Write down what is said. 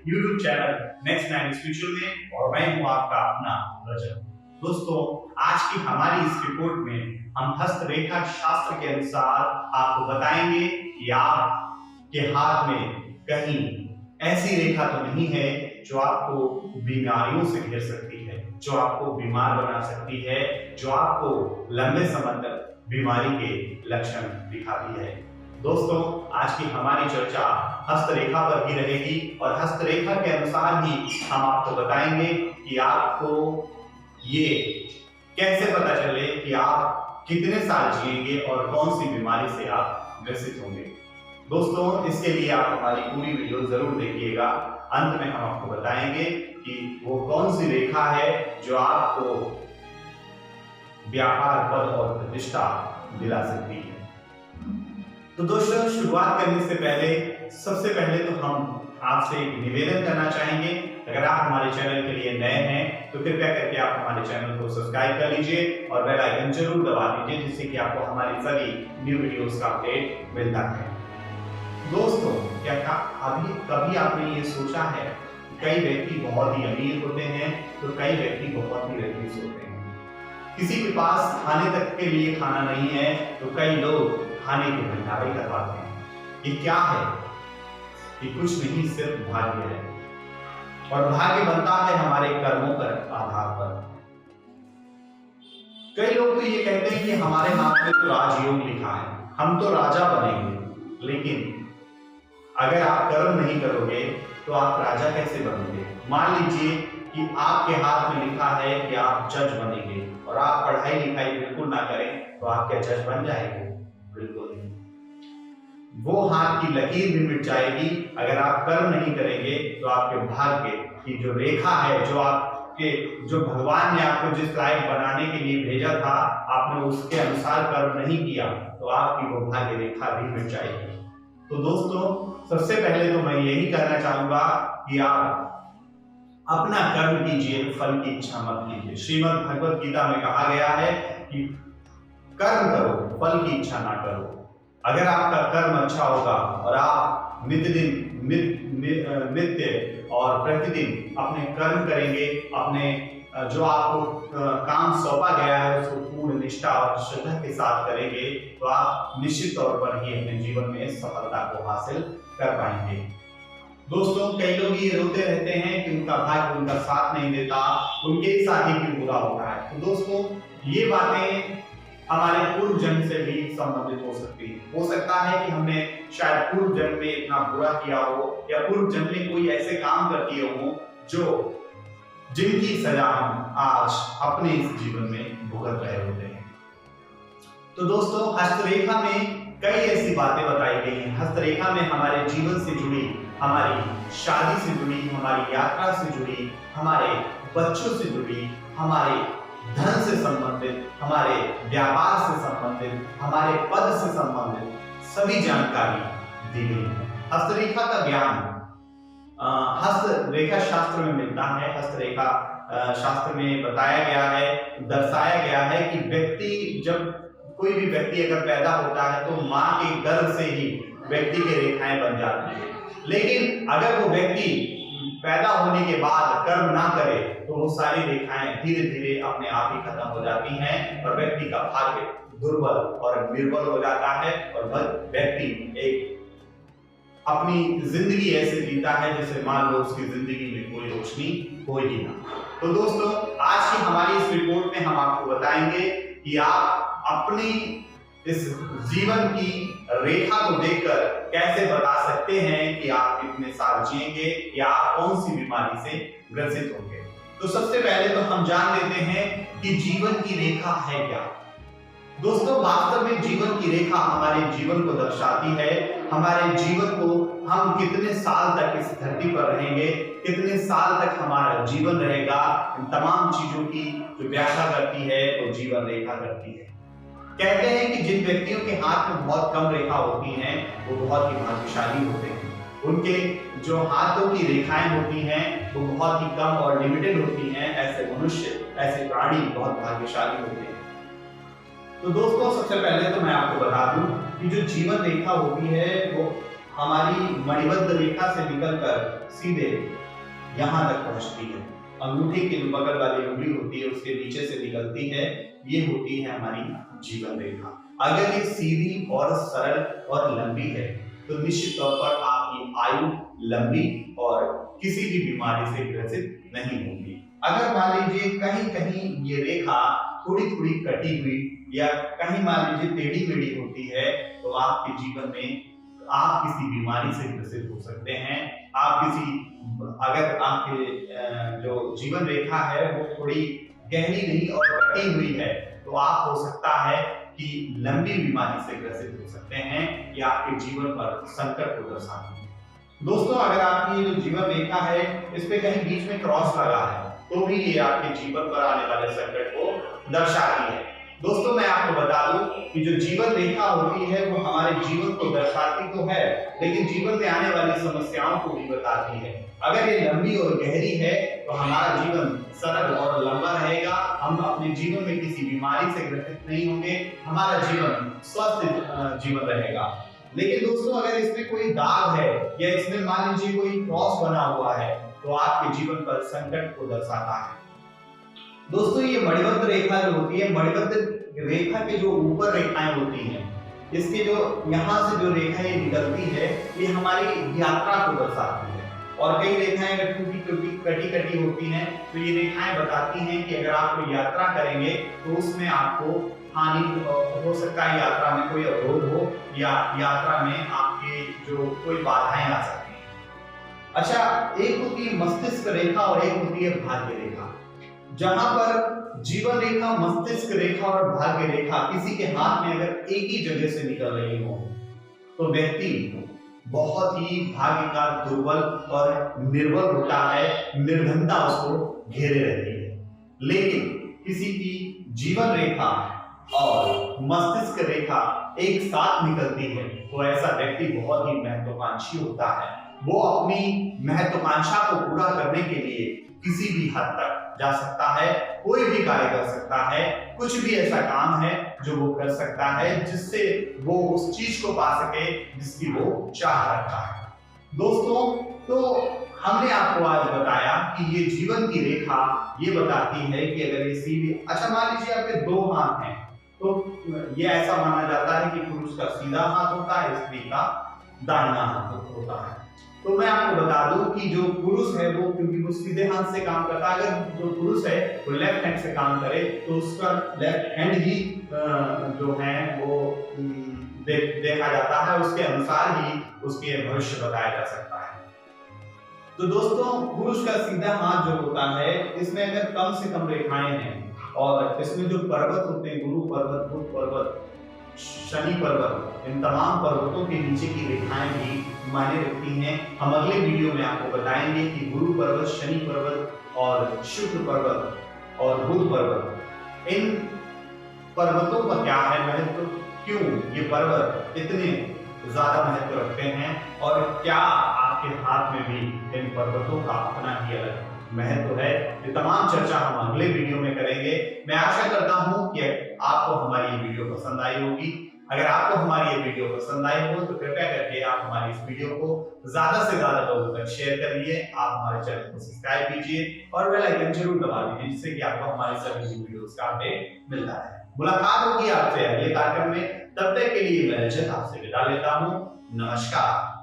YouTube channel next nine spiritual में और मैं हूं आपका अपना रजत। दोस्तों, आज की हमारी इस रिपोर्ट में हम हस्तरेखा शास्त्र के अनुसार आपको बताएंगे कि आपके हाथ में कहीं ऐसी रेखा तो नहीं है जो आपको बीमारियों से घेर सकती है, जो आपको बीमार बना सकती है, जो आपको लंबे समय तक बीमारी के लक्षण दिखाती है। दोस्तों, आज की हमारी चर्चा हस्तरेखा पर ही रहेगी और हस्तरेखा के अनुसार ही हम आपको बताएंगे कि आपको ये कैसे पता चले कि आप कितने साल जिएंगे और कौन सी बीमारी से आप ग्रसित होंगे। दोस्तों, इसके लिए आप हमारी पूरी वीडियो जरूर देखिएगा। अंत में हम आपको बताएंगे कि वो कौन सी रेखा है जो आपको व्यापार, पद और प्रतिष्ठा दिला सकती है। तो दोस्तों, शुरुआत करने से पहले सबसे पहले तो हम आपसे एक निवेदन करना चाहेंगे। अगर आप हमारे चैनल के लिए नए हैं तो कृपया करके आप हमारे चैनल को सब्सक्राइब कर लीजिए और बेल आइकन जरूर दबा दीजिए, जिससे कि आपको हमारी सभी न्यू वीडियोस का अपडेट मिलता है। दोस्तों, क्या अभी कभी आपने ये सोचा है कि कई व्यक्ति बहुत ही अमीर होते हैं तो कई व्यक्ति बहुत ही रईस होते हैं। किसी के पास खाने तक के लिए खाना नहीं है तो कई लोग खाने के भंडारे करवाते हैं। ये क्या है? ये कुछ नहीं, सिर्फ भाग्य है। और भाग्य बनता है हमारे कर्मों पर आधार पर। कई लोग तो ये कहते हैं कि हमारे हाथ में तो राजयोग लिखा है, हम तो राजा बनेंगे। लेकिन अगर आप कर्म नहीं करोगे तो आप राजा कैसे बनोगे? मान लीजिए कि आपके हाथ में लिखा है कि आप जज बनेंगे और आप पढ़ाई लिखाई बिल्कुल ना करें तो आप क्या जज बन जाएंगे? बिल्कुल नहीं। वो हाथ की लकीर भी मिट जाएगी। अगर आप कर्म नहीं करेंगे तो आपके भाग्य की जो रेखा है, जो भगवान ने आपको जिस लायक बनाने के लिए भेजा था, आपने उसके अनुसार कर्म नहीं किया तो आपकी वो भाग्य रेखा भी मिट जाएगी। तो दोस्तों, सबसे पहले तो मैं यही कहना चाहूंगा कि आप अपना कर्म कीजिए, फल की इच्छा मत कीजिए। श्रीमद् भगवत गीता में कहा गया है कि कर्म करो, फल की इच्छा ना करो। अगर आपका कर्म अच्छा होगा और आप नित्य और प्रतिदिन अपने कर्म करेंगे, अपने जो आपको काम सौंपा गया है उसको पूर्ण निष्ठा और श्रद्धा के साथ करेंगे तो आप निश्चित तौर पर ही अपने जीवन में सफलता को हासिल कर पाएंगे। दोस्तों, कई लोग ये रोते रहते हैं कि उनका भाग्य उनका साथ नहीं देता, उनके साथ ही क्यों बुरा होता है। तो दोस्तों, ये बातें हमारे पूर्व जन्म से भी संबंधित हो सकती है। हो सकता है कि हमने शायद पूर्व जन्म में इतना बुरा किया हो या पूर्व जन्म में कोई ऐसे काम कर दिए हो जिनकी सजा हम आज अपने इस जीवन में भुगत रहे होते हैं। तो दोस्तों, हस्तरेखा में कई ऐसी बातें बताई गई हैं। हस्तरेखा में हमारे जीवन से जुड़ी, हमारी शादी से जुड़ी, हमारी यात्रा से जुड़ी, हमारे बच्चों से जुड़ी, हमारे धन से संबंधित, हमारे व्यापार से संबंधित, हमारे पद से संबंधित सभी जानकारी दी गई है। हस्तरेखा का ज्ञान हस्तरेखा शास्त्र में मिलता है। हस्तरेखा शास्त्र में बताया गया है, दर्शाया गया है कि कोई भी व्यक्ति अगर पैदा होता है तो माँ के गर्भ से ही व्यक्ति की रेखाएं बन जाती है। लेकिन अगर वो व्यक्ति पैदा होने के बाद कर्म ना करे तो वो सारी रेखाएं धीरे धीरे अपने आप ही खत्म हो जाती हैं और व्यक्ति का भाग्य दुर्बल और निर्बल हो जाता है और व्यक्ति एक अपनी जिंदगी ऐसे जीता है जैसे मान लो उसकी जिंदगी में कोई रोशनी कोई ही ना। तो दोस्तों, आज की हमारी इस रिपोर्ट में हम आपको बताएंगे कि आप अपनी इस जीवन की रेखा को देखकर कैसे बता सकते हैं कि आप कितने साल जिएंगे या आप कौन सी बीमारी से ग्रसित होंगे। तो सबसे पहले तो हम जान लेते हैं कि जीवन की रेखा है क्या। दोस्तों, वास्तव में जीवन की रेखा हमारे जीवन को दर्शाती है। हमारे जीवन को हम कितने साल तक इस धरती पर रहेंगे, कितने साल तक हमारा जीवन रहेगा, इन तमाम चीजों की जो व्याख्या करती है वो जीवन रेखा करती है। कहते हैं कि जिन व्यक्तियों के हाथ में बहुत कम रेखा होती हैं वो बहुत ही भाग्यशाली होते हैं। उनके जो हाथों की रेखाएं होती हैं वो बहुत ही कम और लिमिटेड होती हैं। ऐसे मनुष्य, ऐसे प्राणी बहुत भाग्यशाली होते हैं। तो दोस्तों, सबसे पहले तो मैं आपको बता दूं कि जो जीवन रेखा होती है वो हमारी मणिबद्ध रेखा से निकलकर सीधे यहाँ तक पहुंचती है। अंगूठे की बगल वाली उंगली होती है उसके नीचे से निकलती है, ये होती है हमारी जीवन रेखा। अगर ये सीधी और सरल और लंबी है तो निश्चित तौर पर आपकी आयु लंबी और किसी भी बीमारी से ग्रसित नहीं होगी। अगर मान लीजिए कहीं कहीं ये रेखा थोड़ी थोड़ी कटी हुई या कहीं मान लीजिए टेढ़ी मेढ़ी होती है तो आपके जीवन में आप किसी बीमारी से ग्रसित हो सकते हैं। आप किसी अगर आपके जो जीवन रेखा है वो थोड़ी गहरी नहीं और कटी हुई है तो आप हो सकता है कि लंबी बीमारी से ग्रसित हो सकते हैं या आपके जीवन पर संकट को दर्शाती है। दोस्तों अगर आपकी जो जीवन रेखा है इस पे कहीं बीच में क्रॉस लगा है तो भी ये आपके जीवन पर आने वाले संकट को दर्शाती है। दोस्तों मैं आपको बता दूं कि जो जीवन रेखा होती है वो हमारे जीवन को दर्शाती तो है लेकिन जीवन में आने वाली समस्याओं को भी बताती है। अगर ये लंबी और गहरी है तो हमारा जीवन सरल और लंबा रहेगा, हम अपने जीवन में किसी बीमारी से ग्रसित नहीं होंगे, हमारा जीवन स्वस्थ जीवन रहेगा। लेकिन दोस्तों अगर इसमें कोई दाग है या इसमें मान लीजिए कोई क्रॉस बना हुआ है तो आपके जीवन पर संकट को दर्शाता है। दोस्तों ये मणिबद्ध रेखा जो होती है, मणिबद्ध रेखा के जो ऊपर रेखाएं होती हैं, इसके जो यहाँ से जो रेखा ये निकलती है ये हमारी यात्रा को दर्शाती है। और कई रेखाएं अगर कटी होती हैं तो ये रेखाएं बताती हैं कि अगर आप कोई यात्रा करेंगे तो उसमें आपको हानि हो सकता है, यात्रा में कोई अवरोध हो या यात्रा में आपके जो कोई बाधाएं आ सकती हैं। अच्छा, एक होती है मस्तिष्क रेखा और एक होती है भाग्य रेखा। जहां पर जीवन रेखा, मस्तिष्क रेखा और भाग्य रेखा किसी के हाथ में अगर एक ही जगह से निकल रही हो तो व्यक्ति बहुत ही भाग्य का दुर्बल और निर्बल होता है, निर्धनता उसको घेरे रहती है। लेकिन किसी की जीवन रेखा और मस्तिष्क रेखा एक साथ निकलती है तो ऐसा व्यक्ति बहुत ही महत्वाकांक्षी होता है। वो अपनी महत्वाकांक्षा को पूरा करने के लिए किसी भी हद तक जा सकता है, कोई भी कार्य कर सकता है, कुछ भी ऐसा काम है जो वो कर सकता है जिससे वो उस चीज को पा सके जिसकी वो चाह रखता है। दोस्तों तो हमने आपको आज बताया कि ये जीवन की रेखा ये बताती है कि अगर ये सीधी, अच्छा मान लीजिए आपके दो हाथ हैं तो ये ऐसा माना जाता है कि पुरुष का सीधा हाथ होता है, स्त्री का दाहिना हाथ होता है। तो मैं आपको बता दूं कि जो पुरुष है वो क्योंकि वो सीधे हाथ से काम करता है, अगर जो पुरुष है वो लेफ्ट हैंड से काम करे तो उसका लेफ्ट हैंड ही जो है वो देखा जाता है, उसके अनुसार ही उसके भविष्य बताया जा सकता है। तो दोस्तों पुरुष का सीधा हाथ जो होता है इसमें अगर कम से कम रेखाएं हैं और इसमें जो पर्वत होते हैं, गुरु पर्वत, बुध पर्वत, शनि पर्वत, इन तमाम पर्वतों के नीचे की रेखाएं भी मायने रखती हैं। हम अगले वीडियो में आपको बताएंगे कि गुरु पर्वत, शनि पर्वत और शुक्र पर्वत और बुध पर्वत, इन पर्वतों का क्या है महत्व, क्यों ये पर्वत इतने ज्यादा महत्व रखते हैं और क्या आपके हाथ में भी इन पर्वतों का अपना ही अलग महत्व है। ये तमाम चर्चा हम अगले वीडियो में करेंगे। मैं आशा करता हूं कि आपको हमारी ये वीडियो पसंद आई होगी। अगर आपको हमारी ये वीडियो पसंद आई हो तो कृपया करके आप हमारी इस वीडियो को ज्यादा से ज्यादा लोगों तक शेयर करिए, आप हमारे चैनल को सब्सक्राइब कीजिए और बेल आइकन जरूर दबा दीजिए जिससे कि आपको हमारी सभी वीडियोस का अपडेट मिलता है। मुलाकात होगी आपसे अगले कार्यक्रम में, तब तक के लिए मैं रजत आपसे विदा लेता हूँ। नमस्कार।